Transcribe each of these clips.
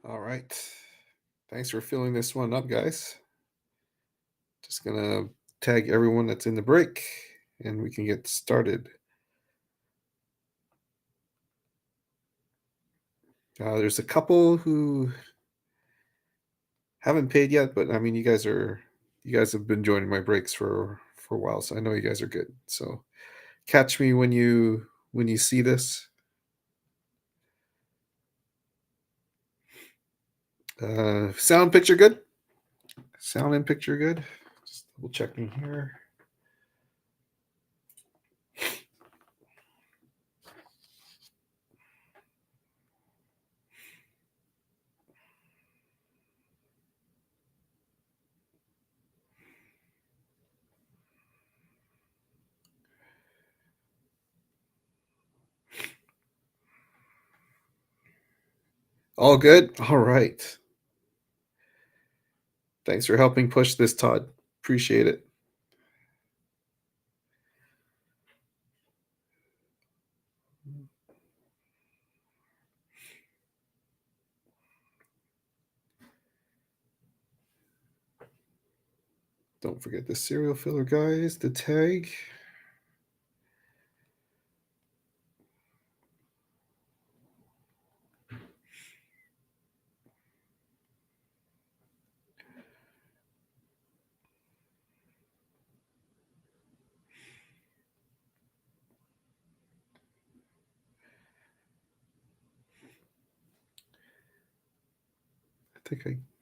All right. Thanks for filling this one up, guys. Just gonna tag everyone that's in the break and we can get started. There's a couple who haven't paid yet, but I mean, you guys have been joining my breaks for a while, so I know you guys are good. So catch me when you see this. Sound picture good? Sound and picture good? Just double checking here. All good? All right. Thanks for helping push this, Todd. Appreciate it. Don't forget the serial filler, guys, the tag.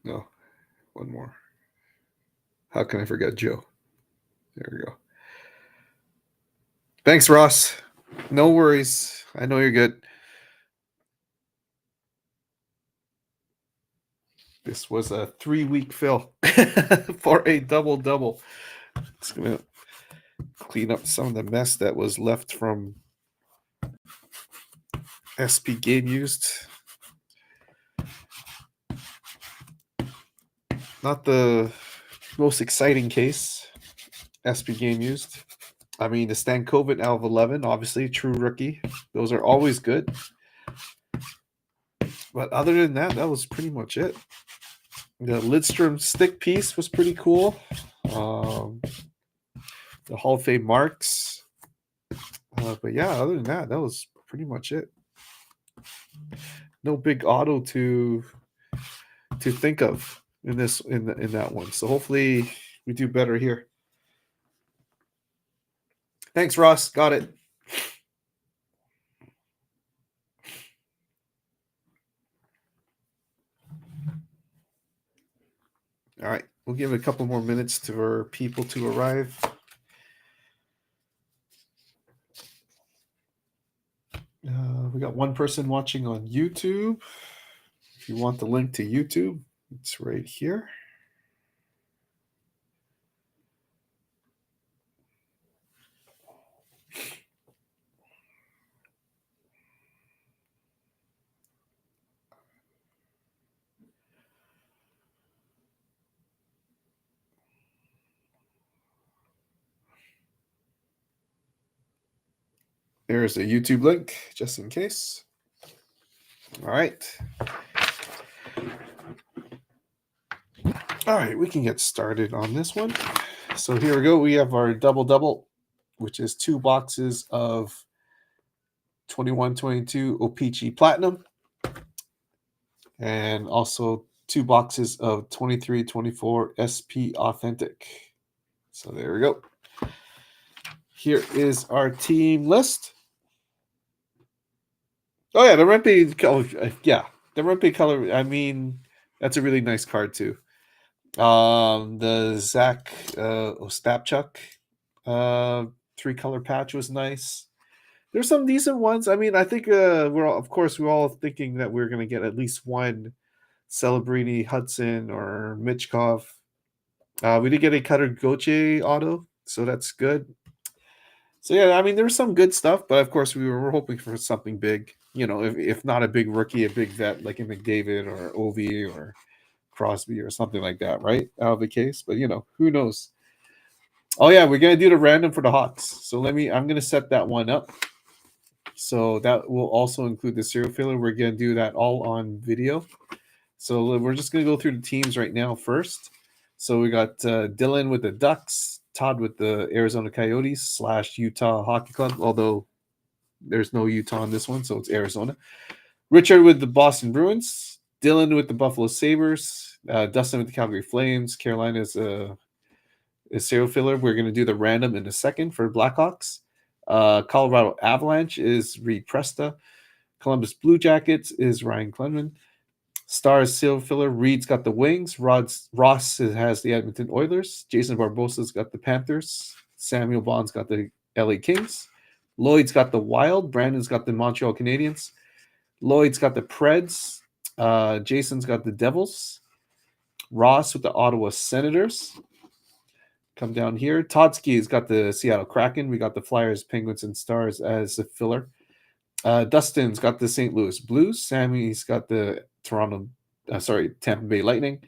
No, one more. How can I forget Joe? There we go. Thanks, Ross. No worries. I know you're good. This was a 3-week fill for a double. Just gonna clean up some of the mess that was left from SP Game Used. Not the most exciting case, SP Game Used. I mean, the Stankovic out of 11, obviously, true rookie. Those are always good. But other than that, that was pretty much it. The Lidstrom stick piece was pretty cool. The Hall of Fame marks. But yeah, other than that, that was pretty much it. No big auto to think of in that one. So hopefully we do better here. Thanks, Ross. Got it. All right, we'll give it a couple more minutes for people to arrive. We got one person watching on YouTube. If you want the link to YouTube, it's right here. There's a YouTube link, just in case. All right. All right, we can get started on this one. So here we go. We have our double, which is 2 boxes of 21-22 OPCP Platinum, and also 2 boxes of 23-24 SP Authentic. So there we go. Here is our team list. Oh yeah, the Rempe color. Yeah, the Rempe color. I mean, that's a really nice card too. The Zach Ostapchuk 3-color patch was nice. There's some decent ones. I mean, I think we're all thinking that we're going to get at least one Celebrini, Hudson, or Michkov. We did get a Cutter Goche auto, so that's good. So yeah, I mean, there's some good stuff, but of course we were hoping for something big. You know, if not a big rookie, a big vet like a McDavid or Ovi or Crosby or something like that, right? Out of the case, but you know, who knows? Oh yeah, we're gonna do the random for the Hawks. So I'm gonna set that one up. So that will also include the serial filler. We're gonna do that all on video. So we're just going to go through the teams right now first. So we got Dylan with the Ducks, Todd with the Arizona Coyotes / Utah Hockey Club, although there's no Utah in this one, so it's Arizona. Richard with the Boston Bruins, Dylan with the Buffalo Sabres, Dustin with the Calgary Flames. Carolina is a serial filler. We're going to do the random in a second for Blackhawks. Colorado Avalanche is Reed Presta. Columbus Blue Jackets is Ryan Clemens. Stars serial filler. Reed's got the Wings. Ross has the Edmonton Oilers. Jason Barbosa's got the Panthers. Samuel Bond's got the LA Kings. Lloyd's got the Wild. Brandon's got the Montreal Canadiens. Lloyd's got the Preds. Jason's got the Devils. Ross with the Ottawa Senators. Come down here. Todsky's got the Seattle Kraken. We got the Flyers, Penguins, and Stars as a filler. Dustin's got the St. Louis Blues. Sammy's got the Tampa Bay Lightning.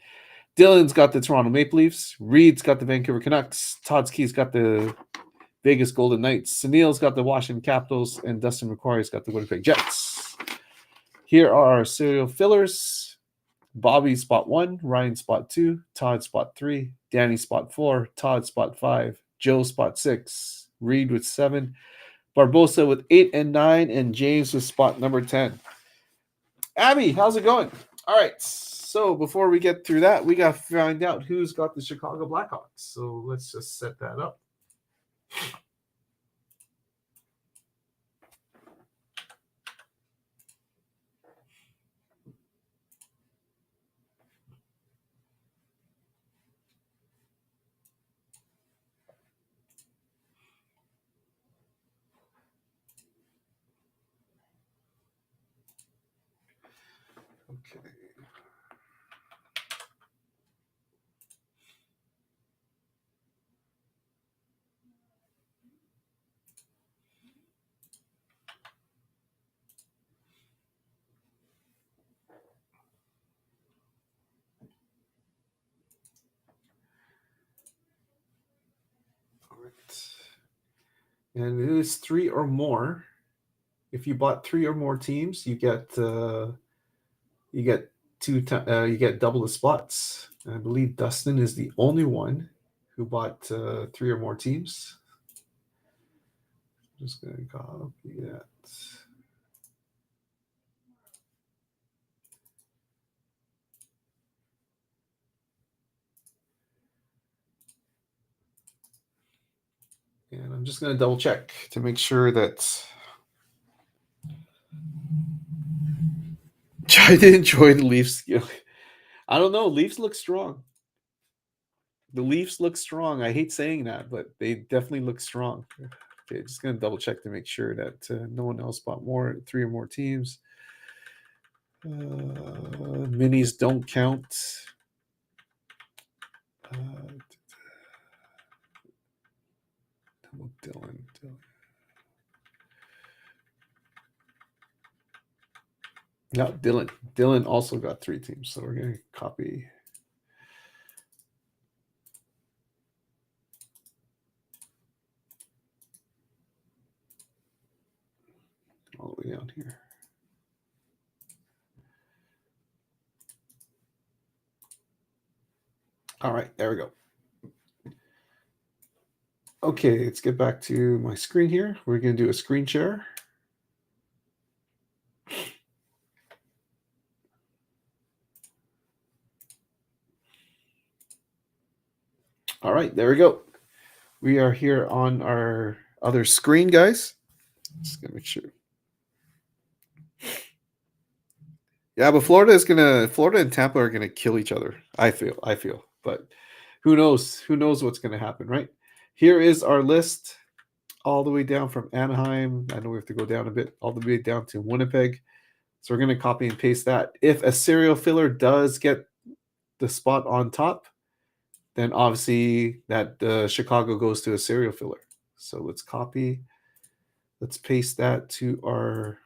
Dylan's got the Toronto Maple Leafs. Reed's got the Vancouver Canucks. Todsky's got the Vegas Golden Knights. Sunil's got the Washington Capitals. And Dustin McQuarrie's got the Winnipeg Jets. Here are our serial fillers. Bobby spot 1, Ryan spot 2, Todd spot 3, Danny spot 4, Todd spot 5, Joe spot 6, Reed with 7, Barbosa with 8 and 9, and James with spot number 10. Abby, how's it going? All right, so before we get through that, we got to find out who's got the Chicago Blackhawks. So let's just set that up. Okay. All right. And it is 3 or more. If you bought 3 or more teams, you get double the spots. I believe Dustin is the only one who bought 3 or more teams. I'm just going to copy that. And I'm just going to double check to make sure that I did enjoy the Leafs. I don't know. Leafs look strong. The Leafs look strong. I hate saying that, but they definitely look strong. Okay, just going to double check to make sure that no one else bought 3 or more teams. Minis don't count. Dylan. No, Dylan. Dylan also got 3 teams, so we're going to copy. All the way down here. All right, there we go. Okay, let's get back to my screen here. We're going to do a screen share. All right, there we go. We are here on our other screen, guys. Just going to make sure. Yeah, but Florida and Tampa are gonna kill each other. I feel, but who knows? Who knows what's gonna happen, right? Here is our list, all the way down from Anaheim. I know we have to go down a bit, all the way down to Winnipeg. So we're gonna copy and paste that. If a serial filler does get the spot on top, then obviously that Chicago goes to a serial filler. So let's copy. Let's paste that to our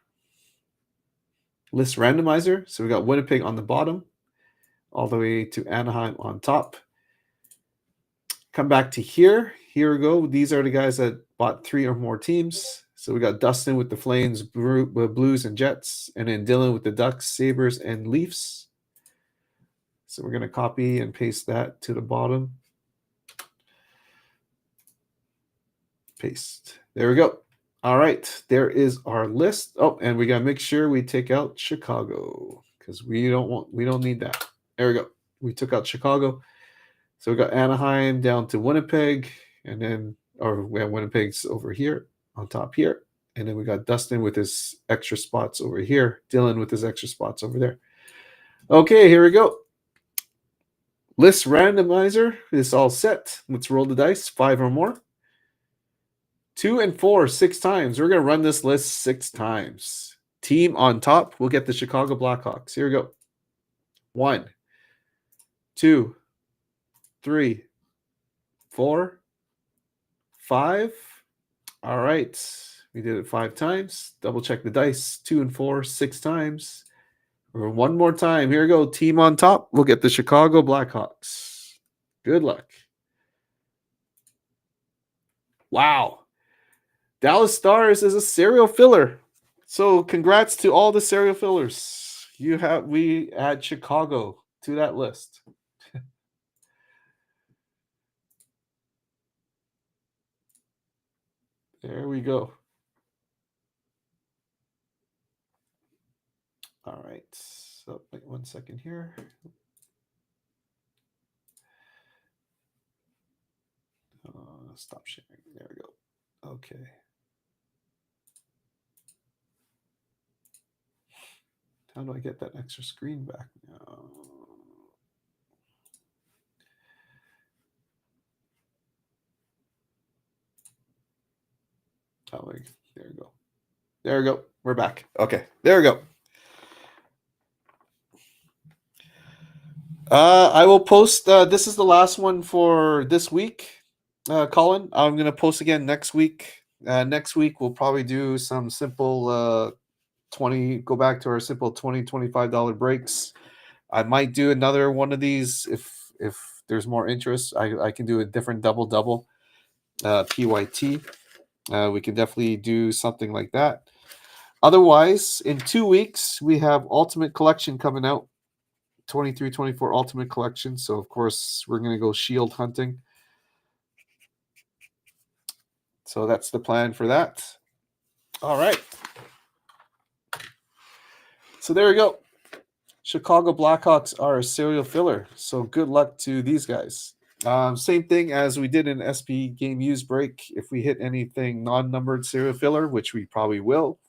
list randomizer. So we got Winnipeg on the bottom, all the way to Anaheim on top. Come back to here. Here we go. These are the guys that bought 3 or more teams. So we got Dustin with the Flames, Blues, and Jets, and then Dylan with the Ducks, Sabres, and Leafs. So we're going to copy and paste that to the bottom. Paste. There we go. All right, there is our list. Oh, and we got to make sure we take out Chicago because we don't need that. There we go. We took out Chicago. So we got Anaheim down to Winnipeg, and then we have Winnipeg's over here on top here. And then we got Dustin with his extra spots over here, Dylan with his extra spots over there. Okay, here we go. List randomizer is all set. Let's roll the dice, 5 or more. 2 and 4, 6 times. We're going to run this list 6 times. Team on top, we'll get the Chicago Blackhawks. Here we go. 1, 2, 3, 4, 5. All right. We did it 5 times. Double check the dice. 2 and 4, 6 times. Or one more time. Here we go. Team on top, we'll get the Chicago Blackhawks. Good luck. Wow. Dallas Stars is a serial filler. So congrats to all the serial fillers. We add Chicago to that list. There we go. All right. So wait 1 second here. Stop sharing. There we go. Okay. How do I get that extra screen back now? Oh, wait. There we go. There we go. We're back. Okay. There we go. I will post. This is the last one for this week, Colin. I'm going to post again next week. Next week, we'll probably do some simple go back to our simple $20, $25 breaks. I might do another one of these if there's more interest. I can do a different double PYT. We can definitely do something like that. Otherwise, in 2 weeks, we have Ultimate Collection coming out. 23-24 Ultimate Collection. So, of course, we're going to go shield hunting. So that's the plan for that. All right. So there we go. Chicago Blackhawks are a serial filler. So good luck to these guys. Same thing as we did in SP Game Use Break. If we hit anything non-numbered serial filler, which we probably will,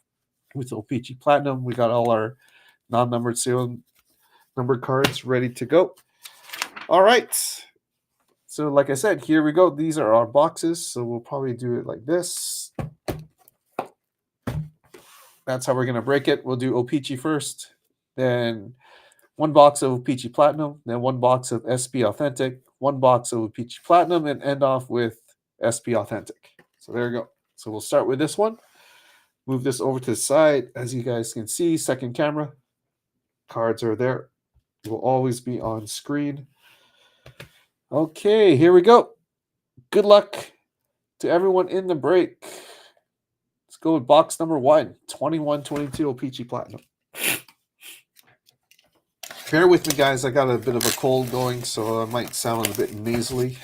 with OPC Platinum, we got all our non-numbered serial numbered cards ready to go. All right. So like I said, here we go. These are our boxes. So we'll probably do it like this. That's how we're going to break it. We'll do OPC first, then 1 box of OPC Platinum, then 1 box of SP Authentic, 1 box of OPC Platinum, and end off with SP Authentic. So there we go. So we'll start with this one. Move this over to the side. As you guys can see, second camera. Cards are there. It will always be on screen. Okay, here we go. Good luck to everyone in the break. Let's go with box number 1, 21-22 OPC Platinum. Bear with me, guys. I got a bit of a cold going, so I might sound a bit nasally.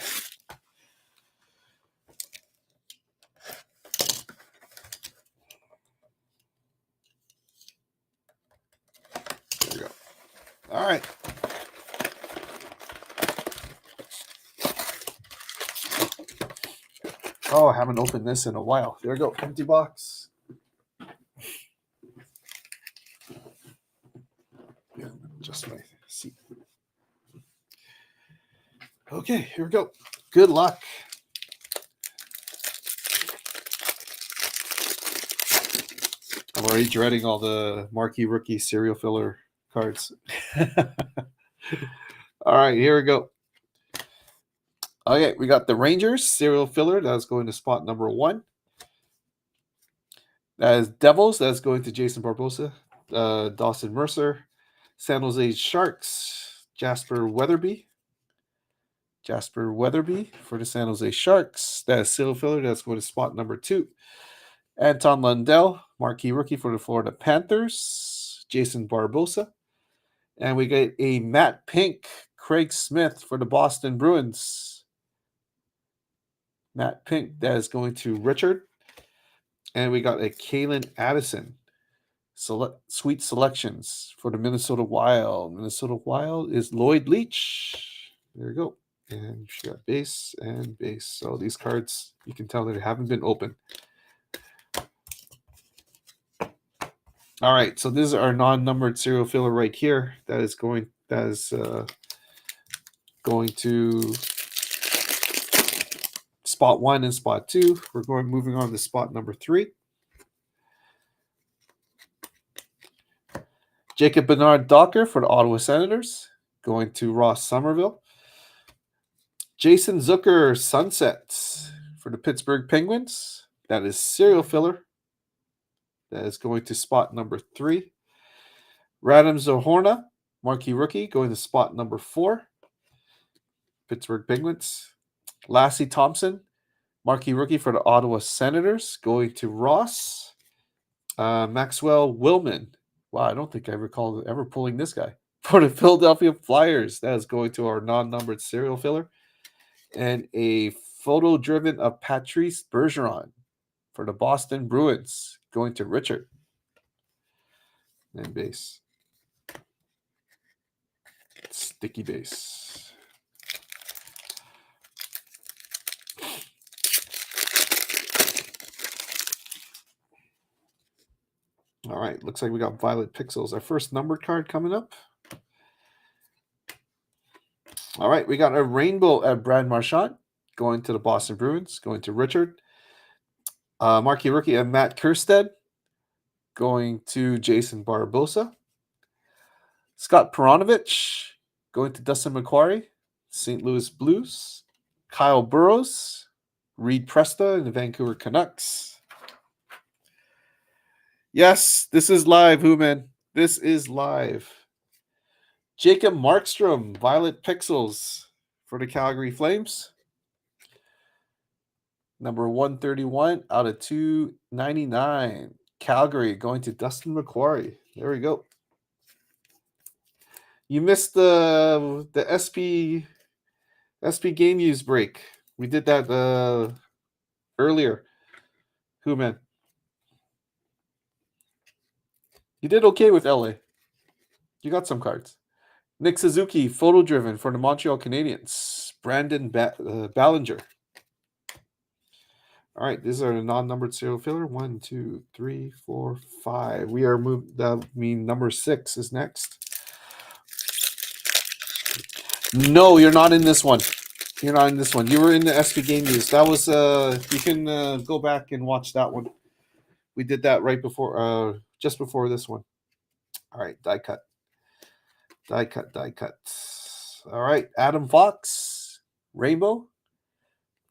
There we go. All right. Oh, I haven't opened this in a while. There we go. Empty box. Yeah, just my seat. Okay, here we go. Good luck. I'm already dreading all the marquee rookie serial filler cards. All right, here we go. Okay, we got the Rangers serial filler. That's going to spot number 1. That is Devils. That's going to Jason Barbosa, Dawson Mercer. San Jose Sharks, Jasper Weatherby. Jasper Weatherby for the San Jose Sharks. That is serial filler. That's going to spot number 2. Anton Lundell, marquee rookie for the Florida Panthers. Jason Barbosa. And we get a matte pink Craig Smith for the Boston Bruins. Matt Pink, that is going to Richard. And we got a Kalen Addison. Sweet selections for the Minnesota Wild. Minnesota Wild is Lloyd Leach. There you go. And she got base and base. So these cards, you can tell that they haven't been opened. All right, so this is our non-numbered serial filler right here. That is going to spot 1 and spot 2. We're moving on to spot number 3. Jacob Bernard Docker for the Ottawa Senators, going to Ross Somerville. Jason Zucker Sunsets for the Pittsburgh Penguins. That is serial filler. That is going to spot number 3. Radim Zohorna, marquee rookie, going to spot number 4. Pittsburgh Penguins. Lassie Thompson, marquee rookie for the Ottawa Senators, going to Ross. Maxwell Willman. Wow, I don't think I recall ever pulling this guy. For the Philadelphia Flyers, that is going to our non-numbered serial filler. And a photo driven of Patrice Bergeron for the Boston Bruins, going to Richard. And base. Sticky base. All right, looks like we got Violet Pixels. Our first numbered card coming up. All right, we got a rainbow at Brad Marchand, going to the Boston Bruins, going to Richard. Marquee rookie at Matt Kirstead, going to Jason Barbosa. Scott Peronovich, going to Dustin McQuarrie, St. Louis Blues. Kyle Burrows, Reed Presta, and the Vancouver Canucks. Yes, this is live, Human. This is live. Jacob Markstrom, Violet Pixels for the Calgary Flames. Number 131 out of 299. Calgary going to Dustin McQuarrie. There we go. You missed the SP game use break. We did that earlier. Who, man? You did okay with LA. You got some cards. Nick Suzuki, photo driven for the Montreal Canadiens. Brandon Ballinger. All right, these are the non-numbered serial filler. 1, 2, 3, 4, 5. We are moved. That means number 6 is next. No, you're not in this one. You're not in this one. You were in the SP Game News. That was you can go back and watch that one. We did that right before, just before this one. All right, die cut. Die cut, die cut. All right, Adam Fox, Rainbow,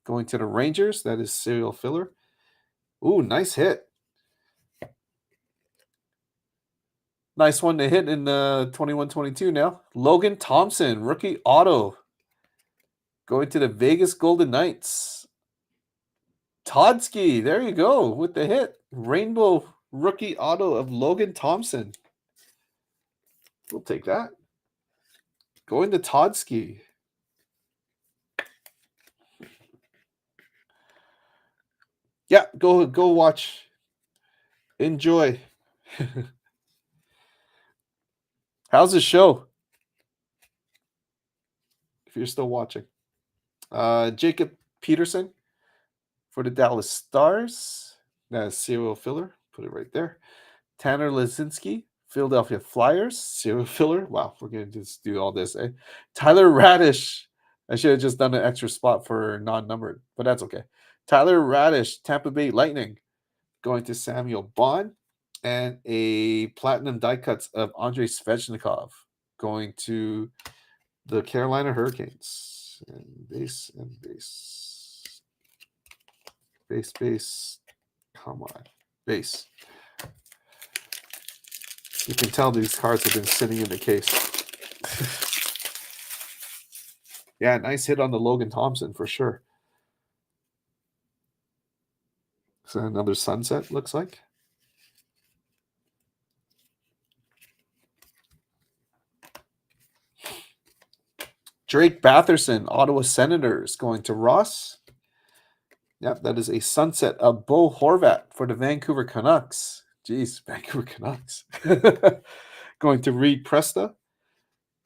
going to the Rangers. That is serial filler. Ooh, nice hit. Nice one to hit in 21-22 now. Logan Thompson, rookie auto, going to the Vegas Golden Knights. Todsky, there you go with the hit. Rainbow rookie auto of Logan Thompson. We'll take that. Going to Todsky. Yeah, go watch. Enjoy. How's the show? If you're still watching. Jacob Peterson for the Dallas Stars. That's serial filler. Put it right there. Tanner Lazinski, Philadelphia Flyers. Serial filler. Wow, we're going to just do all this. Eh? Tyler Radish. I should have just done an extra spot for non-numbered, but that's okay. Tyler Radish, Tampa Bay Lightning, going to Samuel Bond. And a platinum die cuts of Andrei Svechnikov, going to the Carolina Hurricanes. And base and base. Base. Come on. Base. You can tell these cards have been sitting in the case. Yeah, nice hit on the Logan Thompson for sure. So another sunset, looks like. Drake Batherson, Ottawa Senators, going to Ross. Yep, that is a sunset of Bo Horvat for the Vancouver Canucks. Jeez, Vancouver Canucks. Going to Reed Presta.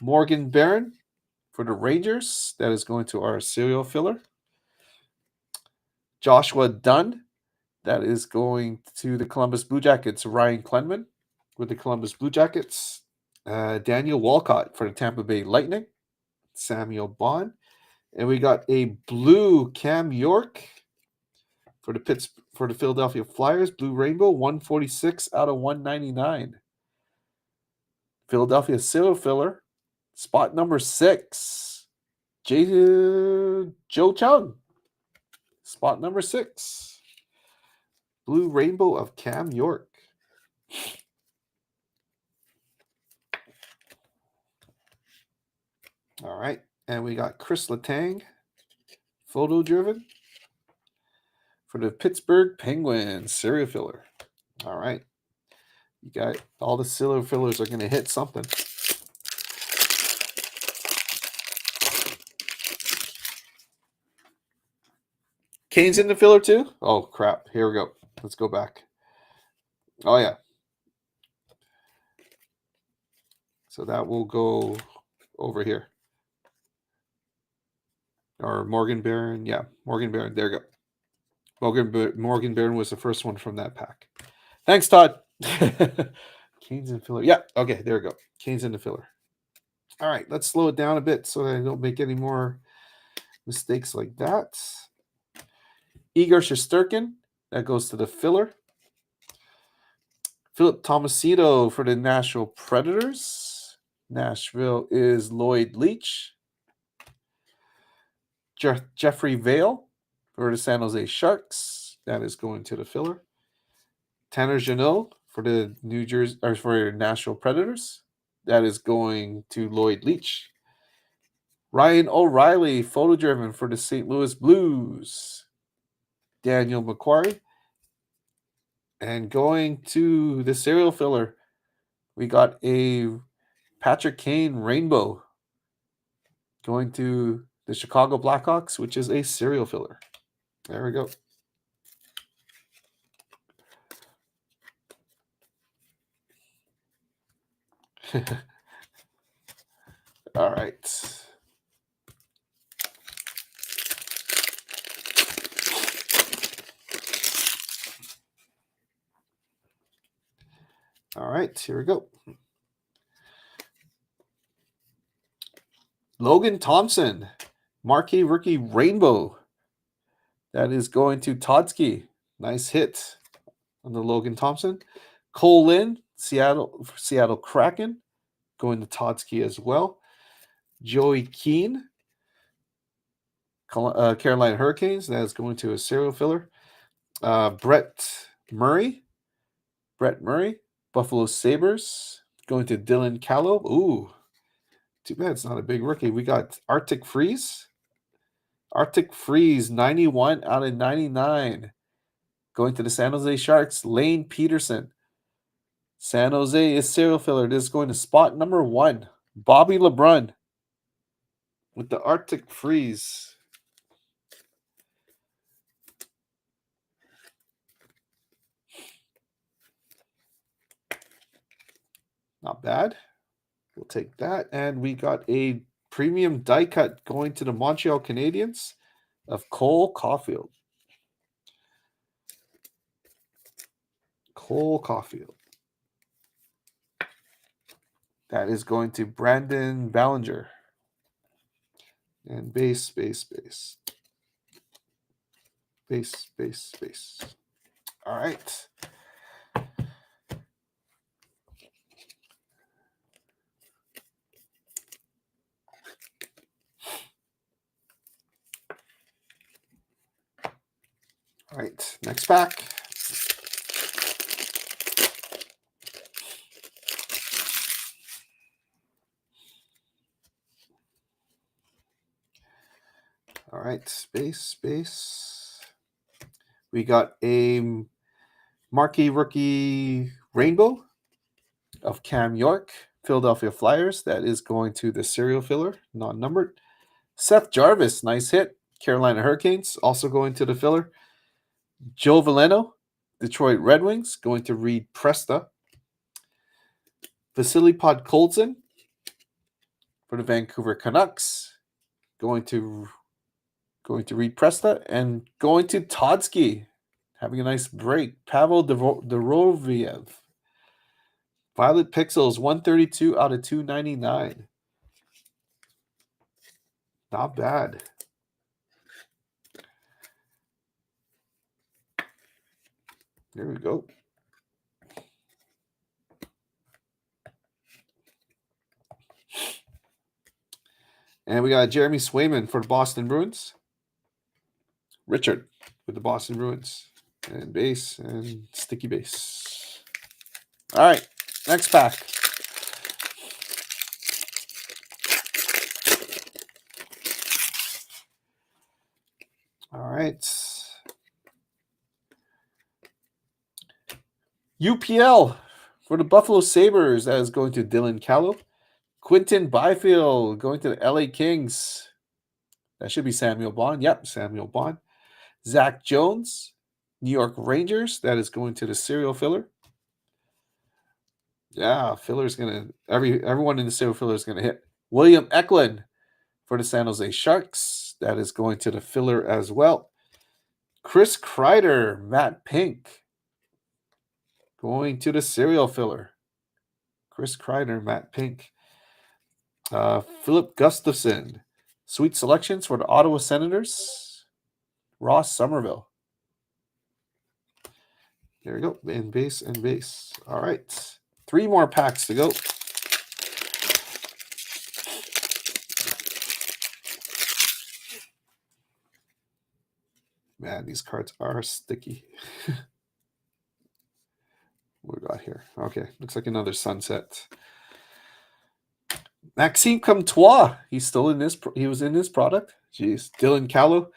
Morgan Barron for the Rangers. That is going to our serial filler. Joshua Dunn. That is going to the Columbus Blue Jackets. Ryan Klenman with the Columbus Blue Jackets. Daniel Walcott for the Tampa Bay Lightning. Samuel Bond. And we got a blue Cam York for the Philadelphia Flyers. Blue Rainbow, 146 out of 199. Philadelphia serial filler. Spot number 6. Joe Chung. Spot number 6. Blue Rainbow of Cam York. All right. And we got Chris Letang. Photo driven. For the Pittsburgh Penguins. Serial filler. All right. You got all the serial fillers are going to hit something. Kane's in the filler too? Oh, crap. Here we go. Let's go back. Oh, yeah. So that will go over here. Or Morgan Barron. Yeah, Morgan Barron. There you go. Morgan Barron was the first one from that pack. Thanks, Todd. Kane's in filler. Yeah, okay, there we go. Kane's in the filler. All right, let's slow it down a bit so that I don't make any more mistakes like that. Igor Shesterkin, that goes to the filler. Philip Tomasito for the Nashville Predators. Nashville is Lloyd Leach. Jeffrey Vale for the San Jose Sharks. That is going to the filler. Tanner Jeannot for the Nashville Predators. That is going to Lloyd Leach. Ryan O'Reilly, photo driven for the St. Louis Blues. Daniel McQuarrie. And going to the serial filler, we got a Patrick Kane rainbow going to the Chicago Blackhawks, which is a serial filler. There we go. All right. All right, here we go. Logan Thompson, marquee rookie rainbow. That is going to Todsky. Nice hit on the Logan Thompson. Cole Lynn, Seattle Kraken, going to Todsky as well. Joey Keane, Carolina Hurricanes. That is going to a serial filler. Brett Murray, Buffalo Sabres, going to Dylan Callow. Ooh, too bad it's not a big rookie. We got Arctic Freeze, 91 out of 99. Going to the San Jose Sharks, Lane Peterson. San Jose is serial filler. This is going to spot number 1. Bobby LeBrun with the Arctic Freeze. Not bad. We'll take that. And we got a premium die cut going to the Montreal Canadiens of Cole Caulfield. That is going to Brandon Ballinger. And base. All right. All right, next pack. All right, space. We got a marquee rookie rainbow of Cam York, Philadelphia Flyers. That is going to the serial filler, non-numbered. Seth Jarvis, nice hit. Carolina Hurricanes, also going to the filler. Joe Veleno, Detroit Red Wings, going to Reed Presta. Vasily Podkolzin for the Vancouver Canucks, going to Reed Presta, and going to Todsky, having a nice break. Pavel Doroviev. Violet Pixels, 132 out of 299. Not bad. There we go. And we got Jeremy Swayman for the Boston Bruins. Richard with the Boston Bruins. And base and sticky base. All right, next pack. All right. UPL for the Buffalo Sabres. That is going to Dylan Callow. Quinton Byfield going to the LA Kings. That should be Samuel Bond. Yep, Samuel Bond. Zach Jones, New York Rangers. That is going to the serial filler. Yeah, filler's gonna everyone in the serial filler is gonna hit. William Eklund for the San Jose Sharks. That is going to the filler as well. Chris Kreider, Matt Pink, going to the serial filler. Chris Kreider, Matt Pink. Philip Gustafson, sweet selections for the Ottawa Senators. Ross Somerville. There we go. And base and base. All right. 3 more packs to go. Man, these cards are sticky. What we got here? Okay. Looks like another sunset. Maxime Comtois. He's still in this. He was in this product. Jeez. Dylan Callow.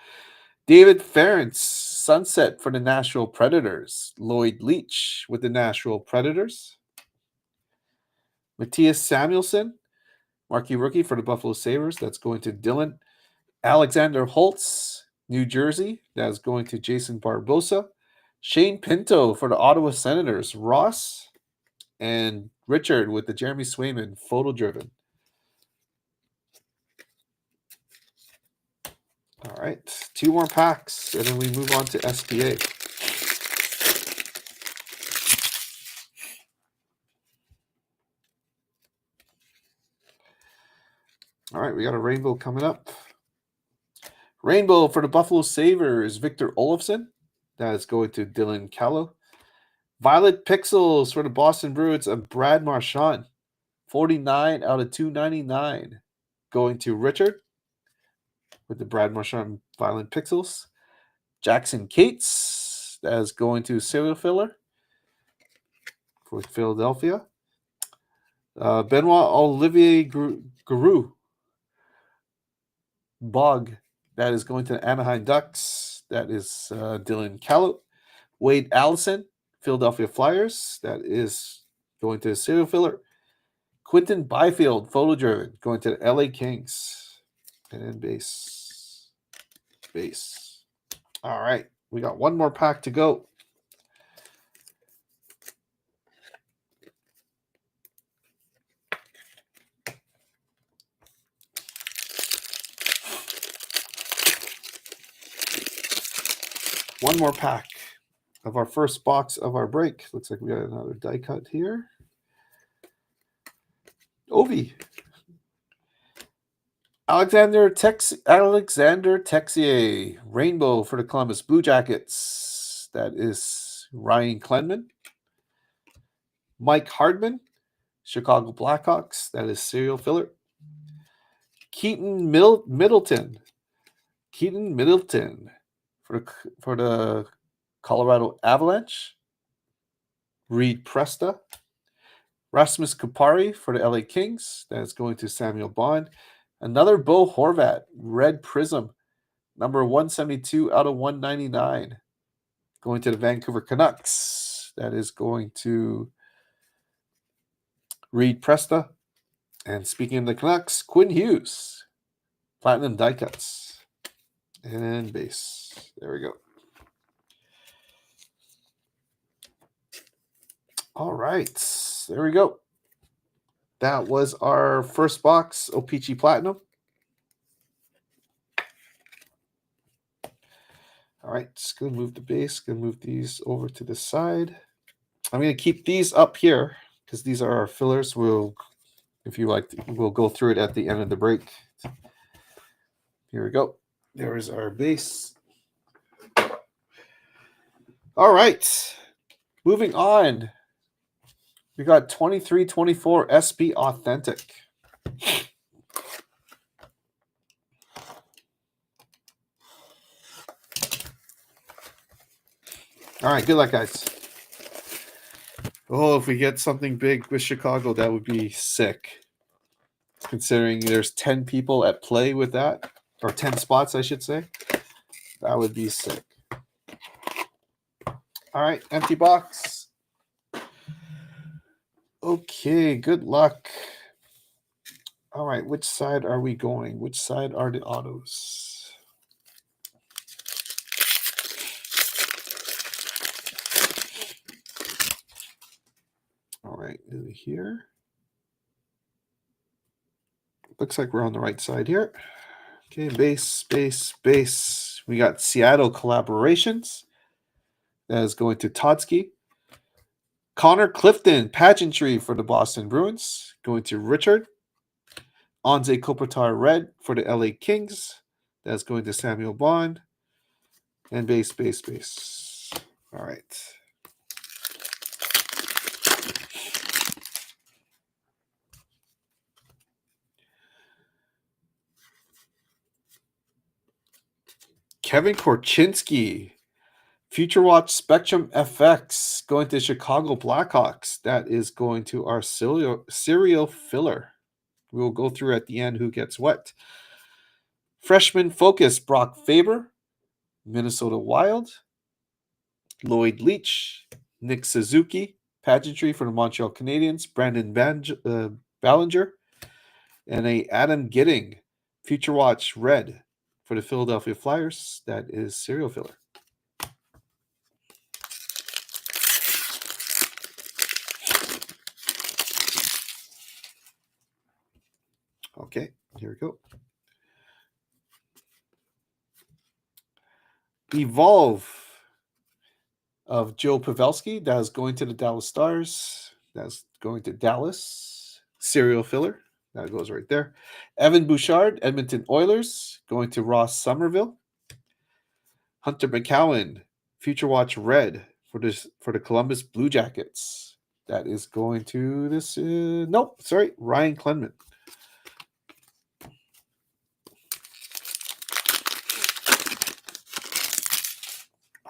David Ferentz. Sunset for the Nashville Predators. Lloyd Leach with the Nashville Predators. Matthias Samuelson. Marquee rookie for the Buffalo Sabres. That's going to Dylan. Alexander Holtz. New Jersey. That is going to Jason Barbosa. Shane Pinto for the Ottawa Senators. Ross. And Richard with the Jeremy Swayman. Photo driven. All right, 2 more packs, and then we move on to SPA. All right, we got a rainbow coming up. Rainbow for the Buffalo Sabres, Victor Olofsson. That is going to Dylan Callow. Violet Pixels for the Boston Bruins of Brad Marchand. 49 out of 299. Going to Richard with the Brad Marchand Violet Pixels. Jackson Cates. That is going to serial filler for Philadelphia. Benoit Olivier Giroux. Bog. That is going to Anaheim Ducks. That is Dylan Callow. Wade Allison, Philadelphia Flyers. That is going to the serial filler. Quinton Byfield, photo driven, going to the LA Kings. And then base. Base. All right. We got 1 more pack to go. One more pack of our first box of our break. Looks like we got another die cut here. Ovi. Alexander Texier. Rainbow for the Columbus Blue Jackets. That is Ryan Klenman. Mike Hardman. Chicago Blackhawks. That is serial filler. Keaton Middleton. Keaton Middleton for the Colorado Avalanche. Reed Presta. Rasmus Kupari for the LA Kings. That's going to Samuel Bond. Another Bo Horvat. Red Prism. Number 172 out of 199. Going to the Vancouver Canucks. That is going to Reed Presta. And speaking of the Canucks, Quinn Hughes. Platinum die cuts. And base. There we go. All right. There we go. That was our first box, OPC Platinum. All right, just going to move the base. Going to move these over to the side. I'm going to keep these up here because these are our fillers. We'll, if you like, we'll go through it at the end of the break. Here we go. There is our base. All right, moving on. We got 23-24 SB Authentic. All right, good luck, guys. Oh, if we get something big with Chicago, that would be sick. Considering there's 10 people at play with that, or 10 spots, I should say. That would be sick. All right, empty box. Okay, good luck. All right, which side are we going? Which side are the autos? All right, here. Looks like we're on the right side here. Okay, base, base, base. We got Seattle collaborations. That is going to Todsky. Connor Clifton, pageantry for the Boston Bruins. Going to Richard. Anze Kopitar red for the LA Kings. That's going to Samuel Bond. And base, base, base. All right. Kevin Korchinski. Future Watch Spectrum FX going to Chicago Blackhawks. That is going to our serial filler. We'll go through at the end who gets what. Freshman Focus Brock Faber, Minnesota Wild. Lloyd Leach, Nick Suzuki, pageantry for the Montreal Canadiens. Brandon Ballinger, and a Adam Gidding, Future Watch red for the Philadelphia Flyers. That is serial filler. Okay, here we go. Evolve of Joe Pavelski. That is going to the Dallas Stars. That's going to Dallas. Serial filler. That goes right there. Evan Bouchard, Edmonton Oilers. Going to Ross Somerville. Hunter McCowan, Future Watch red for the Columbus Blue Jackets. That is going to this. Nope, sorry, Ryan Clement.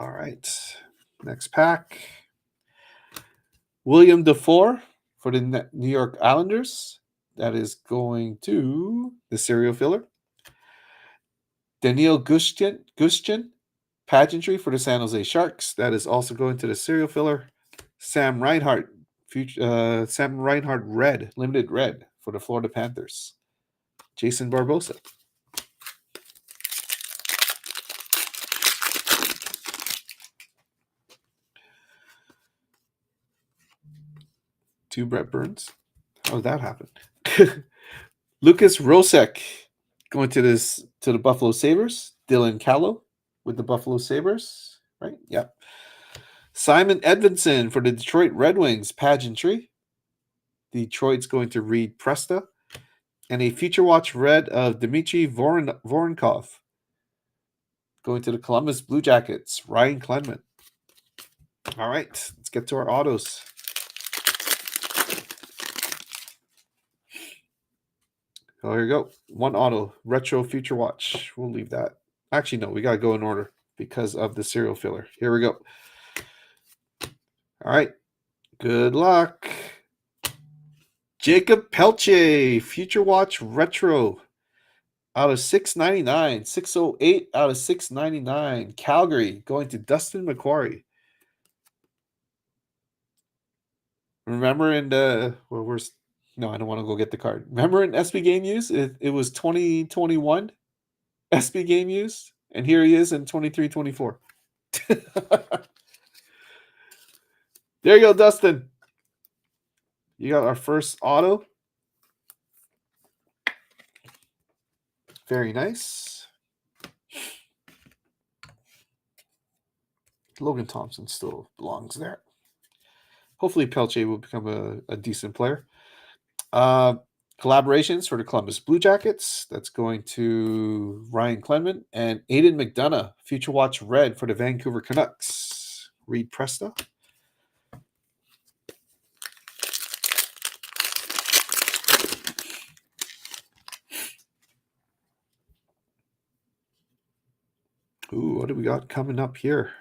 All right, next pack. William Dufour for the New York Islanders. That is going to the serial filler. Daniil Gushchin, pageantry for the San Jose Sharks. That is also going to the serial filler. Sam Reinhart, Sam Reinhart red, limited red for the Florida Panthers. Jason Barbosa. Two Brett Burns. How did that happen? Lucas Rosek going to the Buffalo Sabres. Dylan Callow with the Buffalo Sabres, right? Yep. Simon Edvinson for the Detroit Red Wings, pageantry. Detroit's going to Reed Presta. And a Future Watch red of Dmitry Voronkov going to the Columbus Blue Jackets, Ryan Clement. All right, let's get to our autos. Oh, here we go. One auto, Retro Future Watch. We'll leave that. Actually, no, we got to go in order because of the serial filler. Here we go. All right. Good luck. Jacob Pelche, Future Watch Retro. Out of 699. 608 out of 699. Calgary going to Dustin McQuarrie. Remember in the no, I don't want to go get the card. Remember in SB Game Use, it was 2021 SB game used, and here he is in 23-24. There you go, Dustin. You got our first auto. Very nice. Logan Thompson still belongs there. Hopefully Pelche will become a decent player. Collaborations for the Columbus Blue Jackets. That's going to Ryan Clement and Aiden McDonough. Future Watch Red for the Vancouver Canucks. Reed Presta. Ooh, what do we got coming up here?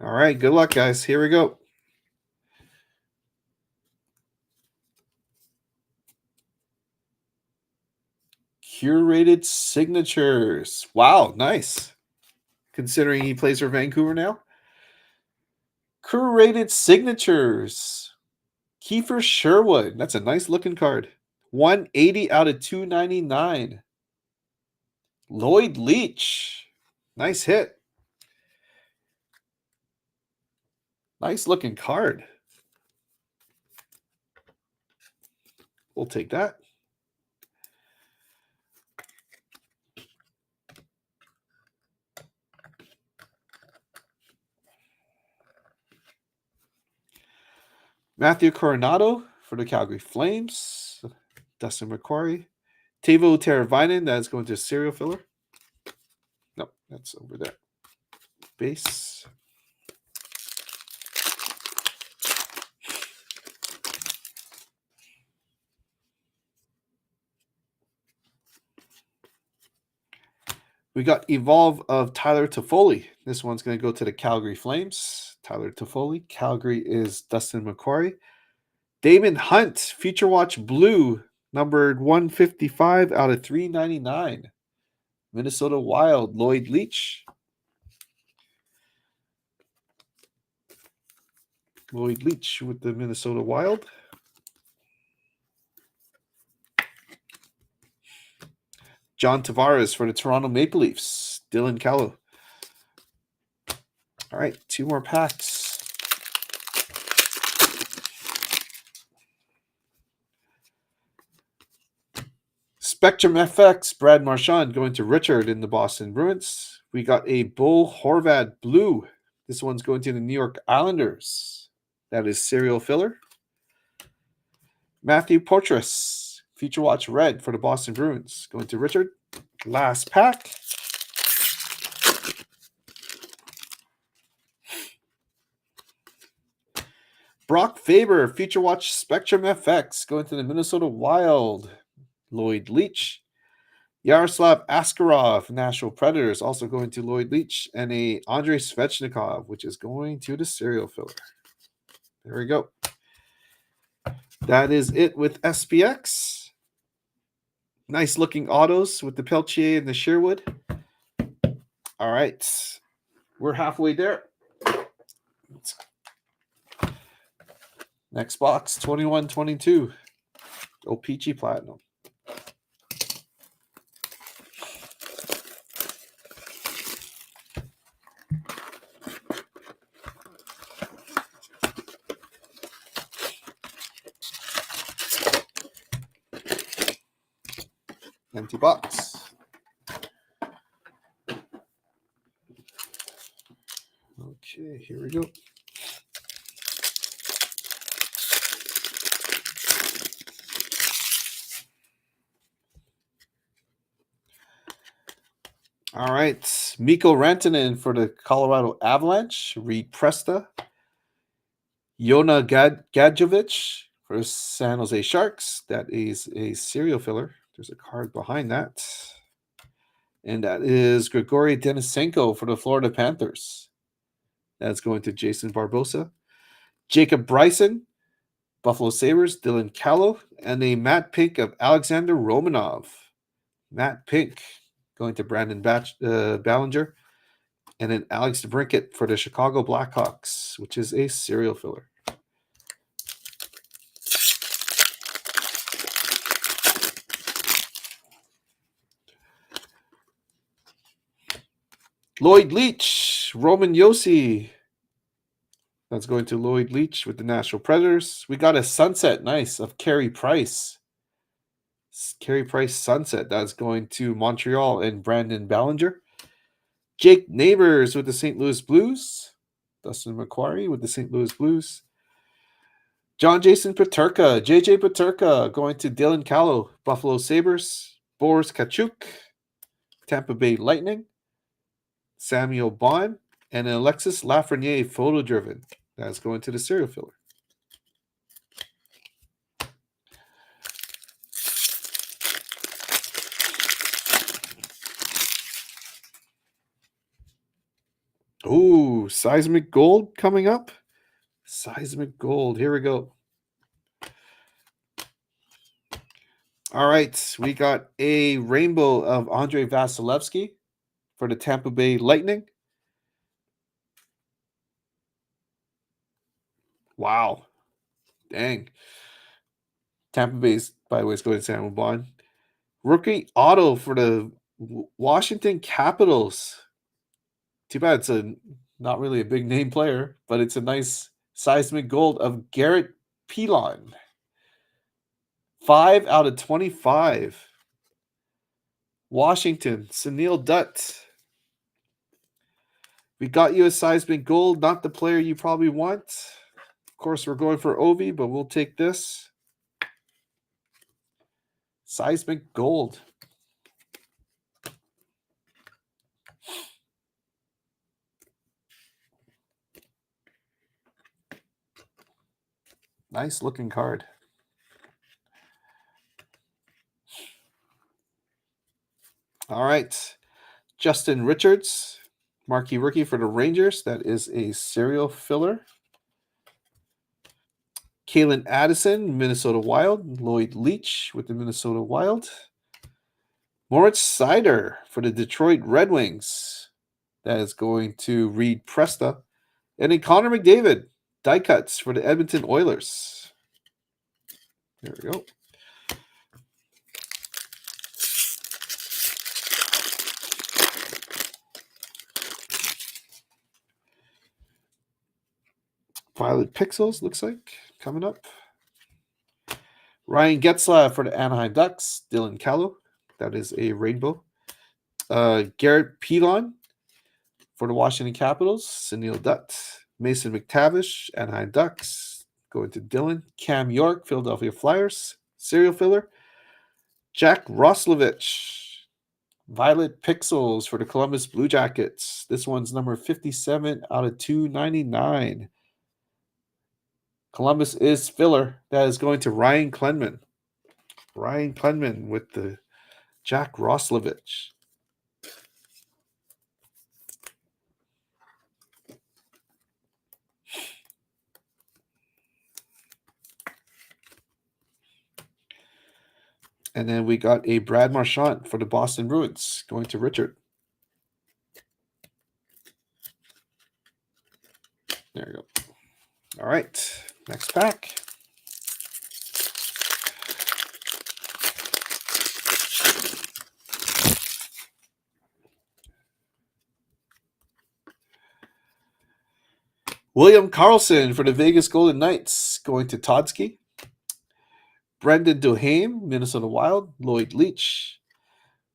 All right, good luck, guys. Here we go. Curated signatures. Wow, nice. Considering he plays for Vancouver now. Curated signatures. Kiefer Sherwood. That's a nice looking card. 180 out of 299. Lloyd Leach. Nice hit. Nice looking card. We'll take that. Matthew Coronado for the Calgary Flames. Dustin McQuarrie. Teuvo Teravainen. That's going to serial filler. No, that's over there. Base. We got Evolve of Tyler Toffoli. This one's going to go to the Calgary Flames. Tyler Toffoli. Calgary is Dustin McQuarrie. Damon Hunt, Future Watch Blue, numbered 155 out of 399. Minnesota Wild, Lloyd Leach. Lloyd Leach with the Minnesota Wild. John Tavares for the Toronto Maple Leafs. Dylan Callow. All right, 2 more packs. Spectrum FX, Brad Marchand going to Richard in the Boston Bruins. We got a Bull Horvat Blue. This one's going to the New York Islanders. That is serial filler. Matthew Portress, Future Watch Red for the Boston Bruins. Going to Richard. Last pack. Brock Faber, Future Watch Spectrum FX. Going to the Minnesota Wild. Lloyd Leach. Yaroslav Askarov, Nashville Predators, also going to Lloyd Leach. And a Andrei Svechnikov, which is going to the serial filler. There we go. That is it with SPX. Nice looking autos with the Peltier and the Sherwood. All right. We're halfway there. Next box, 21-22. OPCP Platinum. Empty box. Okay, here we go. All right, Mikko Rantanen for the Colorado Avalanche. Reed Presta. Jona Gadjovic for San Jose Sharks. That is a serial filler. There's a card behind that. And that is Grigory Denisenko for the Florida Panthers. That's going to Jason Barbosa. Jacob Bryson, Buffalo Sabres, Dylan Callow, and a Matt Pink of Alexander Romanov. Matt Pink going to Brandon Ballinger. And then Alex DeBrincat for the Chicago Blackhawks, which is a serial filler. Lloyd Leach, Roman Yossi. That's going to Lloyd Leach with the Nashville Predators. We got a sunset, nice, of Carey Price. Carey Price sunset. That's going to Montreal and Brandon Ballinger. Jake Neighbors with the St. Louis Blues. Dustin McQuarrie with the St. Louis Blues. John Jason Paterka, JJ Paterka going to Dylan Callow, Buffalo Sabres. Boris Kachuk, Tampa Bay Lightning. Samuel Bond, and Alexis Lafreniere photo driven. That's going to the serial filler. Ooh, Seismic Gold coming up. Seismic Gold. Here we go. All right. We got a rainbow of Andrei Vasilevsky for the Tampa Bay Lightning. Wow. Dang. Tampa Bay's, by the way, is going to Samuel Bond. Rookie auto for the Washington Capitals. Too bad it's not really a big name player, but it's a nice seismic gold of Garrett Pilon. 5 out of 25. Washington, Sunil Dutt. We got you a seismic gold, not the player you probably want. Of course, we're going for Ovi, but we'll take this. Seismic gold. Nice looking card. All right. Justin Richards, marquee rookie for the Rangers. That is a serial filler. Kalen Addison, Minnesota Wild. Lloyd Leach with the Minnesota Wild. Moritz Seider for the Detroit Red Wings. That is going to Reed Presta. And then Connor McDavid, die cuts for the Edmonton Oilers. There we go. Violet Pixels, looks like, coming up. Ryan Getzlaf for the Anaheim Ducks. Dylan Callow. That is a rainbow. Garrett Pilon for the Washington Capitals. Sunil Dutt. Mason McTavish, Anaheim Ducks. Going to Dylan. Cam York, Philadelphia Flyers. Serial filler. Jack Roslovich. Violet Pixels for the Columbus Blue Jackets. This one's number 57 out of 299. Columbus is filler. That is going to Ryan Klenman. Ryan Klenman with the Jack Roslovich. And then we got a Brad Marchand for the Boston Bruins going to Richard. There you go. All right. Next pack. William Karlsson for the Vegas Golden Knights going to Todsky. Brendan Duhaime, Minnesota Wild. Lloyd Leach.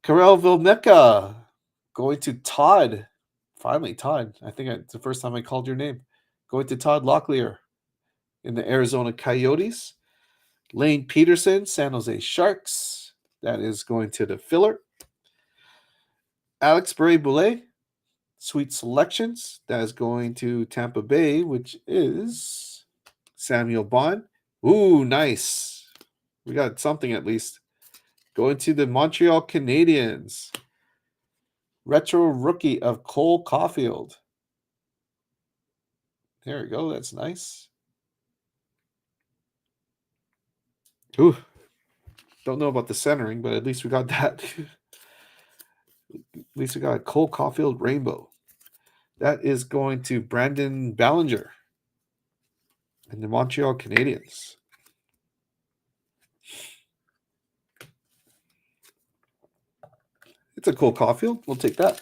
Karel Vilmeka going to Todd. Finally, Todd. I think it's the first time I called your name. Going to Todd Locklear in the Arizona Coyotes. Lane Peterson, San Jose Sharks. That is going to the filler. Alex Bray-Boulet, Sweet Selections. That is going to Tampa Bay, which is Samuel Bond. Ooh, nice. We got something at least. Going to the Montreal Canadiens. Retro rookie of Cole Caulfield. There we go. That's nice. Ooh. Don't know about the centering, but at least we got that. At least we got a Cole Caulfield rainbow. That is going to Brandon Ballinger and the Montreal Canadiens. It's a Cole Caulfield. We'll take that.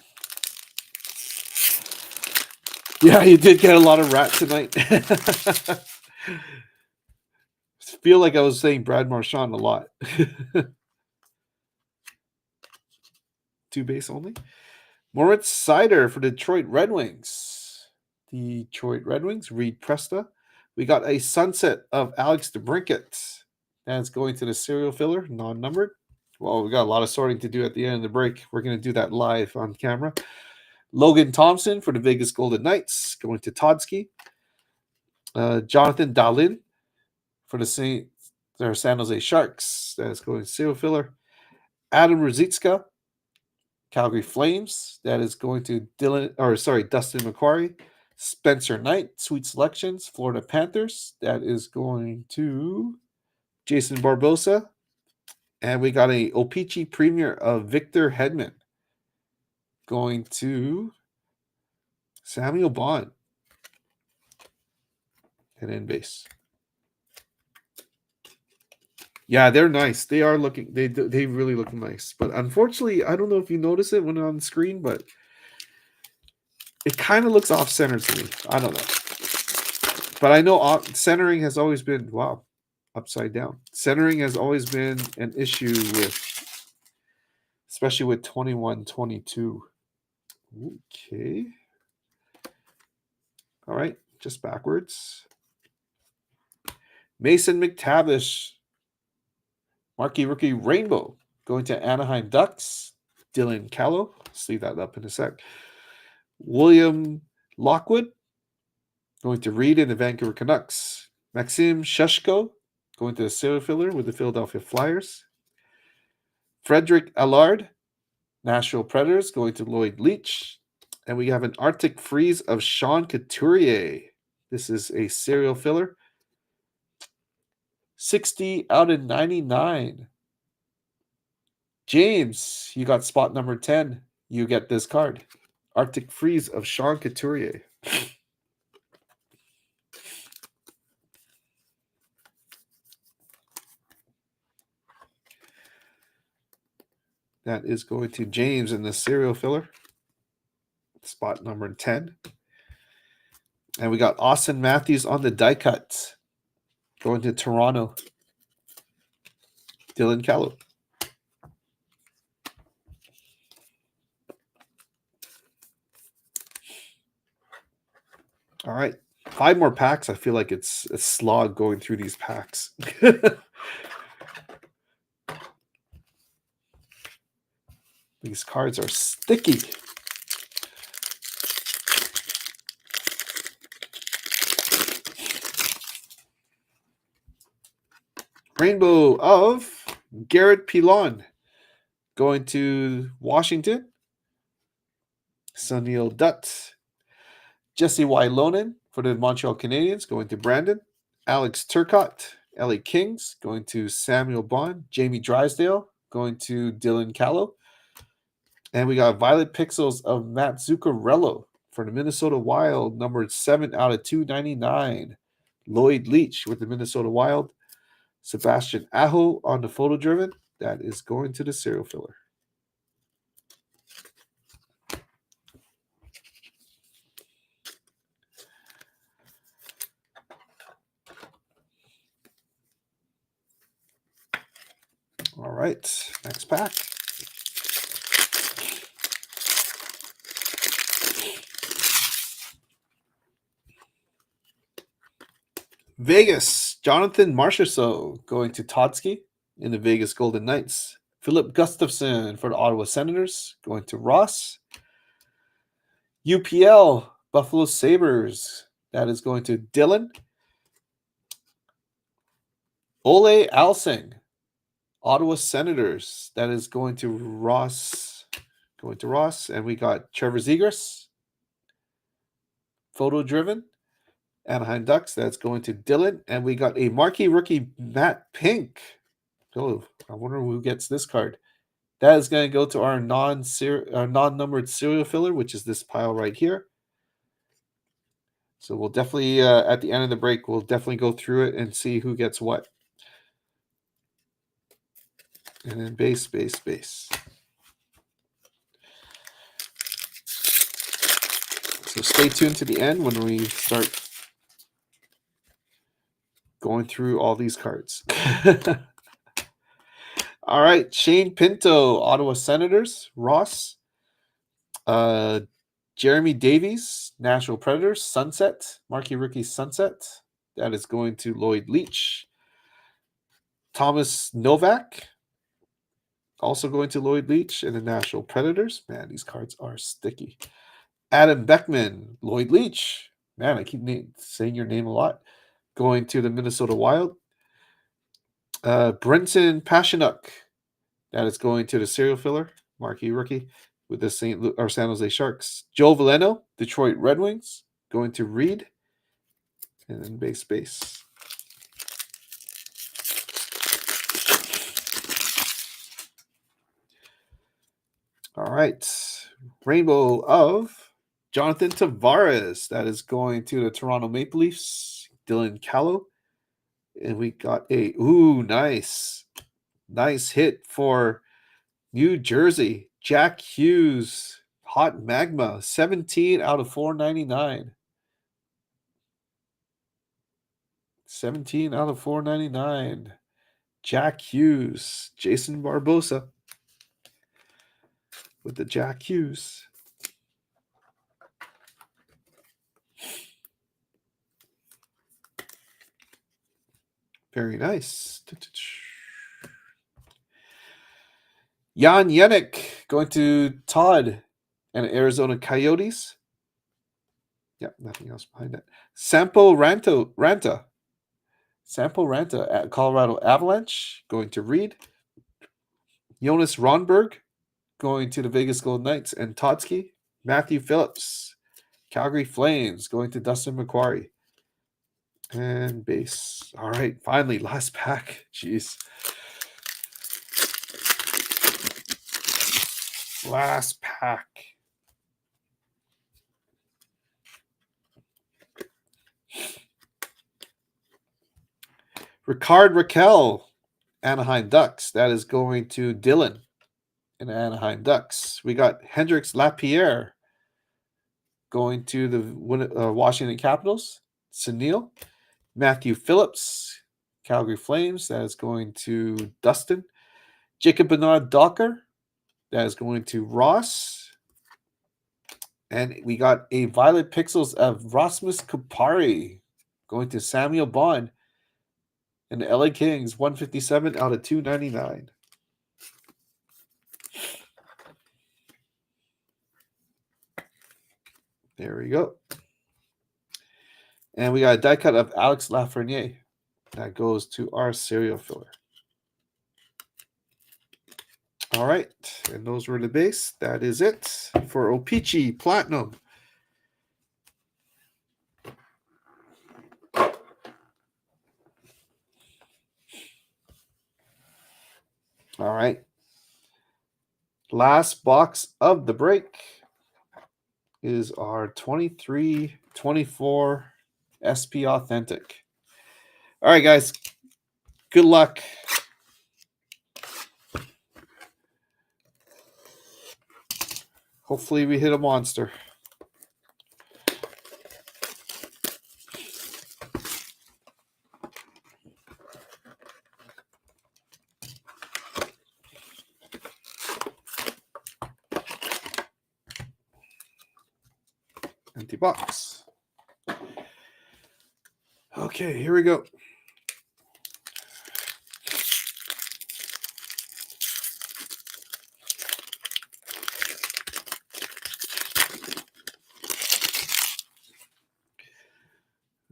Yeah, you did get a lot of rat tonight. Feel like I was saying Brad Marchand a lot. 2 base only. Moritz Sider for Detroit Red Wings. Detroit Red Wings, Reed Presta. We got a sunset of Alex DeBrincat. That's going to the serial filler, non-numbered. Well, we got a lot of sorting to do at the end of the break. We're going to do that live on camera. Logan Thompson for the Vegas Golden Knights, going to Todsky. Jonathan Dahlin for the San Jose Sharks. That's going to serial filler. Adam Ruzicka, Calgary Flames. That is going to Dustin McQuarrie. Spencer Knight, Sweet Selections, Florida Panthers. That is going to Jason Barbosa. And we got a OPCP Premier of Victor Hedman going to Samuel Bond. And in base. Yeah, they're nice. They are looking. They really look nice. But unfortunately, I don't know if you notice it when on the screen, but it kind of looks off center to me. I don't know. But I know centering has always been upside down. Centering has always been an issue with, especially with 21-22. Okay. All right, just backwards. Mason McTavish, marquee rookie Rainbow, going to Anaheim Ducks. Dylan Callow, let's leave that up in a sec. William Lockwood, going to Reed in the Vancouver Canucks. Maxim Sheshko, going to the serial filler with the Philadelphia Flyers. Frederick Allard, Nashville Predators, going to Lloyd Leach. And we have an Arctic Freeze of Sean Couturier. This is a serial filler. 60 out of 99. James, you got spot number 10. You get this card. Arctic Freeze of Sean Couturier. That is going to James in the serial filler. Spot number 10. And we got Austin Matthews on the die cut. Going to Toronto. Dylan Callow. All right. 5 more packs. I feel like it's a slog going through these packs. These cards are sticky. Rainbow of Garrett Pilon going to Washington. Sunil Dutt. Jesse Ylonen for the Montreal Canadiens going to Brandon. Alex Turcotte, LA Kings going to Samuel Bond. Jamie Drysdale going to Dylan Callow. And we got Violet Pixels of Matt Zuccarello for the Minnesota Wild, numbered 7 out of 299. Lloyd Leach with the Minnesota Wild. Sebastian Aho on the photo driven. That is going to the serial filler. All right, next pack. Vegas, Jonathan Marchessault going to Todsky in the Vegas Golden Knights. Philip Gustafson for the Ottawa Senators going to Ross. UPL, Buffalo Sabres, that is going to Dylan. Ole Alsing, Ottawa Senators, that is going to Ross. And we got Trevor Zegras, photo driven. Anaheim Ducks, that's going to Dylan. And we got a marquee rookie, Matt Pink. Oh, I wonder who gets this card. That is going to go to our non-numbered serial filler, which is this pile right here. So we'll definitely, at the end of the break, we'll definitely go through it and see who gets what. And then base. So stay tuned to the end when we start going through all these cards. All right, Shane Pinto, Ottawa Senators, Ross. Jeremy Davies, Nashville Predators, Sunset, marquee rookie Sunset. That is going to Lloyd Leach. Thomas Novak, also going to Lloyd Leach and the Nashville Predators. Man, these cards are sticky. Adam Beckman, Lloyd Leach. Man, I keep saying your name a lot. Going to the Minnesota Wild. Brenton Pashanuk. That is going to the serial filler, marquee rookie, with the San Jose Sharks. Joe Veleno, Detroit Red Wings, going to Reed. And then base. All right. Rainbow of Jonathan Tavares. That is going to the Toronto Maple Leafs. Dylan Callow. And we got a, nice hit for New Jersey. Jack Hughes. Hot Magma. 17 out of 499. 17 out of 499. Jack Hughes. Jason Barbosa with the Jack Hughes. Very nice. Jan Yannick going to Todd and Arizona Coyotes. Yeah, nothing else behind that. Sampo Ranta at Colorado Avalanche going to Reed. Jonas Ronberg going to the Vegas Golden Knights and Todsky. Matthew Phillips, Calgary Flames going to Dustin McQuarrie. And base. All right, finally, last pack. Jeez. Last pack. Ricard Raquel, Anaheim Ducks. That is going to Dylan in Anaheim Ducks. We got Hendrix Lapierre going to the Washington Capitals. Sunil. Matthew Phillips, Calgary Flames. That is going to Dustin. Jacob Bernard Docker. That is going to Ross. And we got a Violet Pixels of Rasmus Kupari going to Samuel Bond. And the LA Kings, 157 out of 299. There we go. And we got a die cut of Alex Lafreniere. That goes to our serial filler. All right. And those were the base. That is it for OPCP Platinum. All right. Last box of the break is our 23-24 SP Authentic. All right, guys. Good luck. Hopefully we hit a monster. Empty box. Okay, here we go.